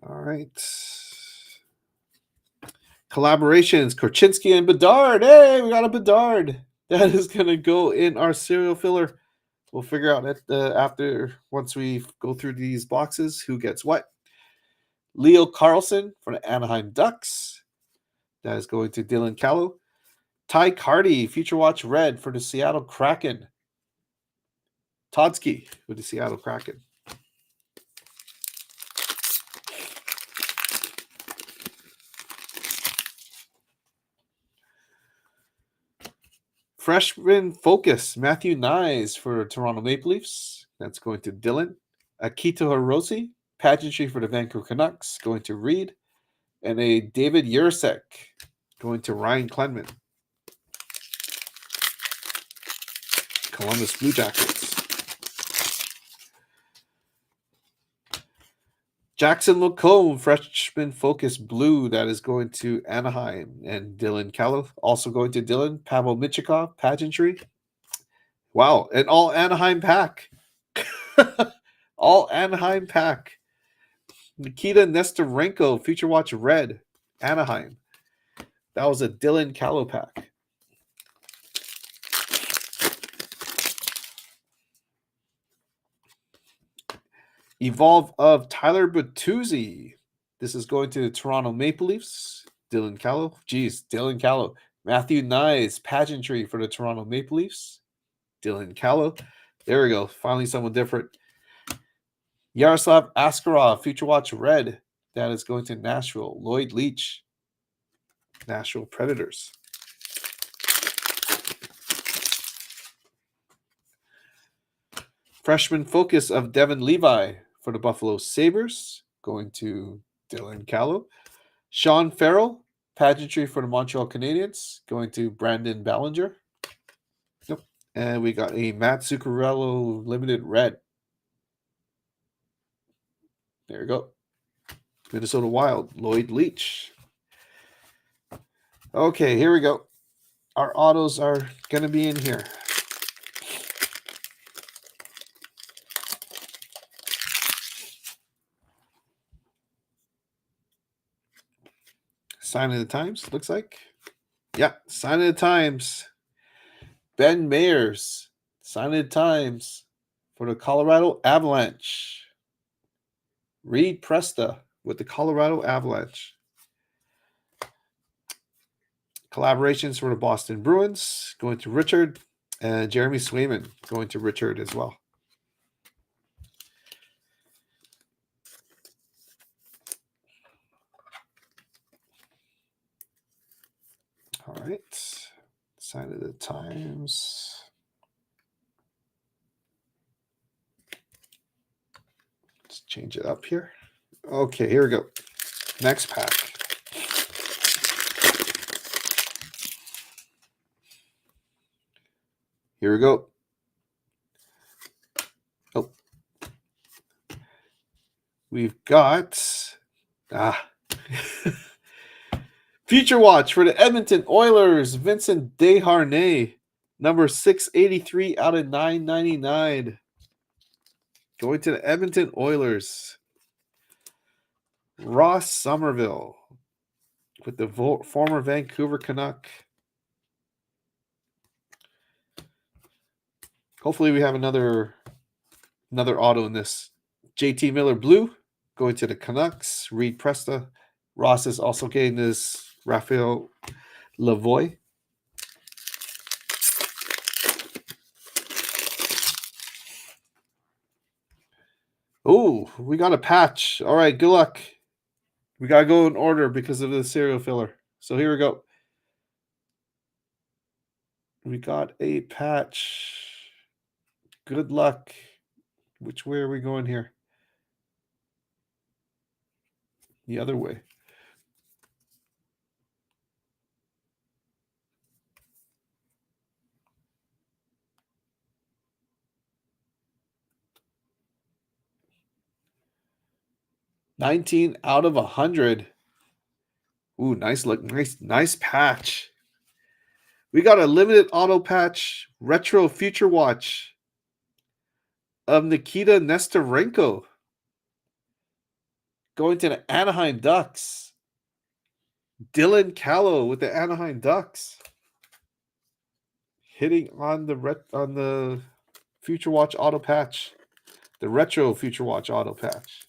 All right. Collaborations, Korchinski and Bedard. Hey, we got a Bedard. That is going to go in our serial filler. We'll figure out after, once we go through these boxes, who gets what. Leo Carlson for the Anaheim Ducks. That is going to Dylan Callow. Ty Carty, Future Watch Red for the Seattle Kraken. Todsky with the Seattle Kraken. Freshman Focus, Matthew Nyes for Toronto Maple Leafs. That's going to Dylan. Akito Hirose, pageantry for the Vancouver Canucks, going to Reed. And a David Jurasek, going to Ryan Klenman. Columbus Blue Jackets. Jackson Lacombe, freshman focus blue, that is going to Anaheim. And Dylan Callow, also going to Dylan. Pavel Michikov, pageantry. Wow, an all Anaheim pack. All Anaheim pack. Nikita Nesterenko, Future Watch red, Anaheim. That was a Dylan Callow pack. Evolve of Tyler Bertuzzi. This is going to the Toronto Maple Leafs. Dylan Callow. Dylan Callow. Matthew Nyes, pageantry for the Toronto Maple Leafs. Dylan Callow. There we go. Finally someone different. Yaroslav Askarov, Future Watch red. That is going to Nashville. Lloyd Leach, Nashville Predators. Freshman focus of Devin Levi for the Buffalo Sabres, going to Dylan Callow. Sean Farrell, pageantry for the Montreal Canadiens, going to Brandon Ballinger. Yep. And we got a Matt Zuccarello limited red. There you go. Minnesota Wild, Lloyd Leach. Okay, here we go. Our autos are going to be in here. Sign of the Times, looks like. Yeah, Sign of the Times. Ben Mayers, Sign of the Times for the Colorado Avalanche. Reed Presta with the Colorado Avalanche. Collaborations for the Boston Bruins, going to Richard. And Jeremy Swayman, going to Richard as well. All right. Sign of the Times. Let's change it up here. Okay, here we go. Next pack. Here we go. Oh. We've got Future Watch for the Edmonton Oilers, Vincent Desharnais, number 683 out of 999. Going to the Edmonton Oilers. Ross Somerville with the former Vancouver Canuck. Hopefully we have another auto in this. JT Miller blue going to the Canucks. Reed Presta. Ross is also getting this Raphael Lavoie. Oh, we got a patch. All right, good luck. We got to go in order because of the serial filler. So here we go. We got a patch. Good luck. Which way are we going here? The other way. $19 out of 100. Ooh, nice look. Nice patch. We got a limited auto patch, retro Future Watch of Nikita Nesterenko. Going to the Anaheim Ducks. Dylan Callow with the Anaheim Ducks. Hitting on the Future Watch auto patch. The retro Future Watch auto patch.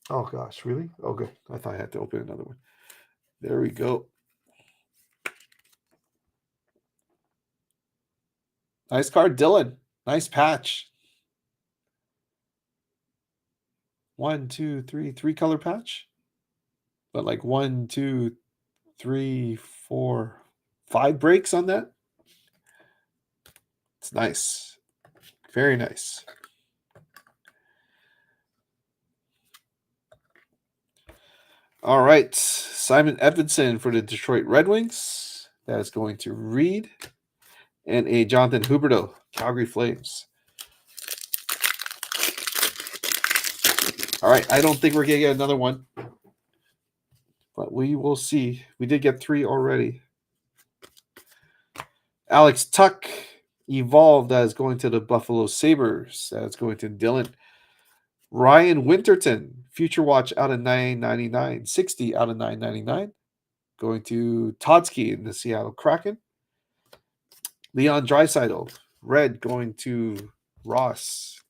Oh gosh, really? Okay. I thought I had to open another one. There we go. Nice card, Dylan. Nice patch. 1, 2, 3, 3-color patch. But like 1, 2, 3, 4, 5 breaks on that. It's nice. Very nice. All right. Simon Edvinson for the Detroit Red Wings. That is going to Reed. And a Jonathan Huberdeau, Calgary Flames. All right. I don't think we're going to get another one. But we will see. We did get 3 already. Alex Tuck, Evolved. That is going to the Buffalo Sabres. That is going to Dylan. Ryan Winterton, Future Watch out of 999. 60 out of 999. Going to Todsky in the Seattle Kraken. Leon Draisaitl, red, going to Ross.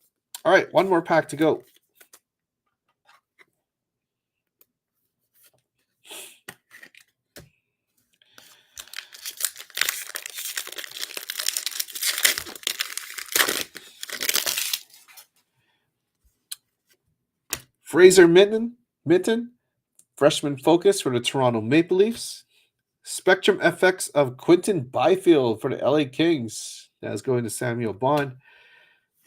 All right, one more pack to go. Fraser Mitten, freshman focus for the Toronto Maple Leafs. Spectrum FX of Quinton Byfield for the LA Kings. That's going to Samuel Bond.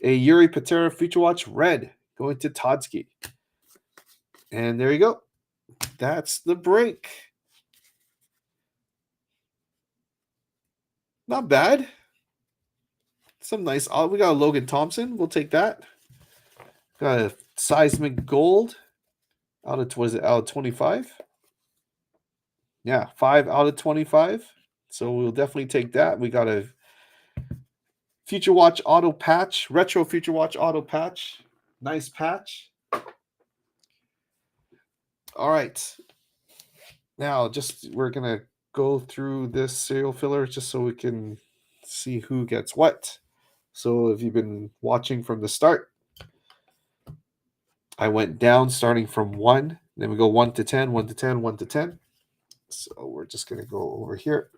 A Yuri Patera Future Watch red going to Todsky. And there you go. That's the break. Not bad. Some nice. We got a Logan Thompson. We'll take that. Got a Seismic Gold out of 25? Yeah, 5 out of 25. So we'll definitely take that. We got a Future Watch auto patch, retro Future Watch auto patch. Nice patch. All right. Now, we're going to go through this serial filler just so we can see who gets what. So if you've been watching from the start, I went down starting from 1. Then we go 1 to 10, 1 to 10, 1 to 10. So we're just going to go over here.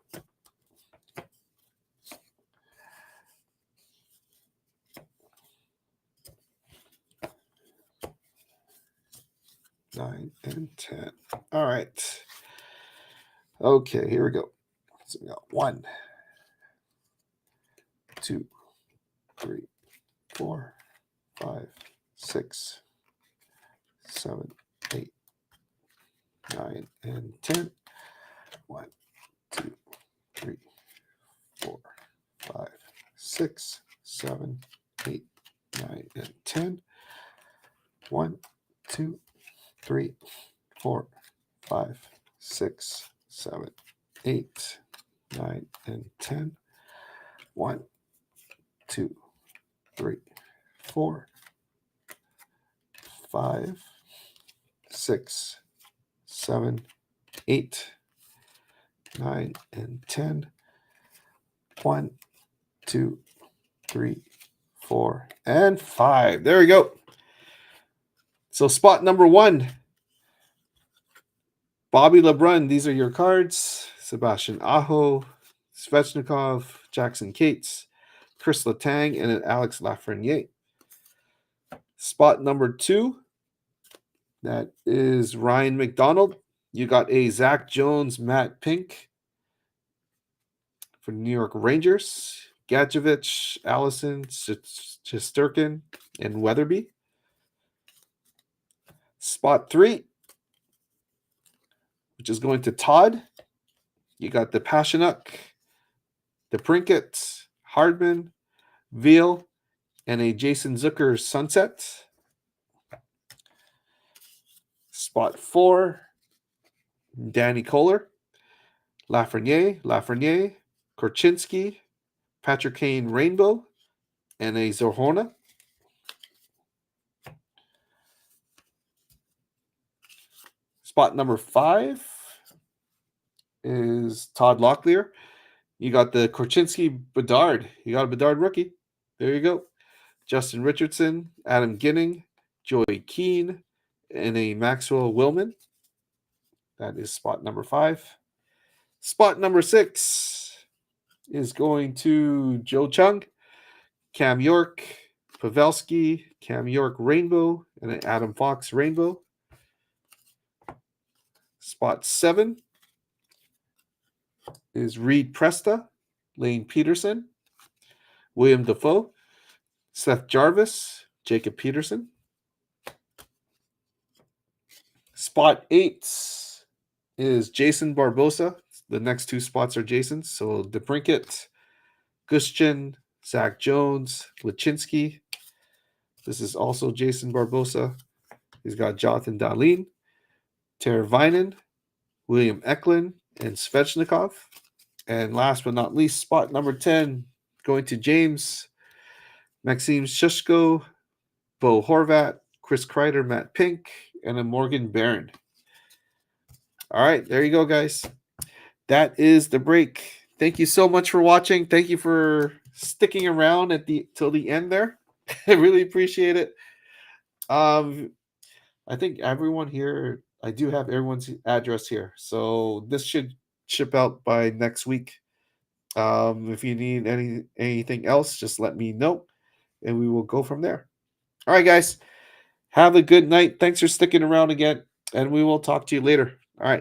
Nine and 10. All right. Okay, here we go. So we got 1, 2, 3, 4, 5, 6, 7, 8, 9, and 10. 1, 2, 3, 4, 5, 6, 7, 8, 9, and 10. 1, 2, 3, 4, 5, 6, 7, 8, 9, and 10. 1, 2, 3, 4, 5, 6, 7, 8, 9, and 10. 1, 2, 3, 4, and 5. There we go. So spot number 1, Bobby LeBrun. These are your cards. Sebastian Aho, Svechnikov, Jackson Cates, Chris Letang, and an Alex Lafreniere. Spot number 2, that is Ryan McDonald. You got a Zach Jones, Matt Pink for New York Rangers. Gadjevich, Allison, Shesterkin, and Weatherby. Spot 3, which is going to Todd. You got the Pashanuk, the Prinkett, Hardman, Veal, and a Jason Zucker Sunset. Spot 4, Danny Kohler, Lafreniere, Korchinski, Patrick Kane Rainbow, and a Zorhona. Spot number 5 is Todd Locklear. You got the Korchinski Bedard. You got a Bedard rookie. There you go. Justin Richardson, Adam Ginning, Joey Keane, and a Maxwell Willman. That is spot number 5. Spot number 6 is going to Joe Chung, Cam York, Pavelski, Cam York Rainbow, and an Adam Fox Rainbow. Spot 7 is Reed Presta, Lane Peterson, William Defoe, Seth Jarvis, Jacob Peterson. Spot 8 is Jason Barbosa. The next 2 spots are Jason's. So DeBrinket, Gushchin, Zach Jones, Lachinsky. This is also Jason Barbosa. He's got Jonathan Dahlin, Teravainen, William Eklund, and Svechnikov. And last but not least, spot number 10 going to James, Maxime Shushko, Bo Horvat, Chris Kreider, Matt Pink, and a Morgan Barron. All right, there you go, guys. That is the break. Thank you so much for watching. Thank you for sticking around till the end there. I really appreciate it. I think everyone here, I do have everyone's address here. So this should ship out by next week. If you need anything else, just let me know and we will go from there. All right, guys. Have a good night. Thanks for sticking around again, and we will talk to you later.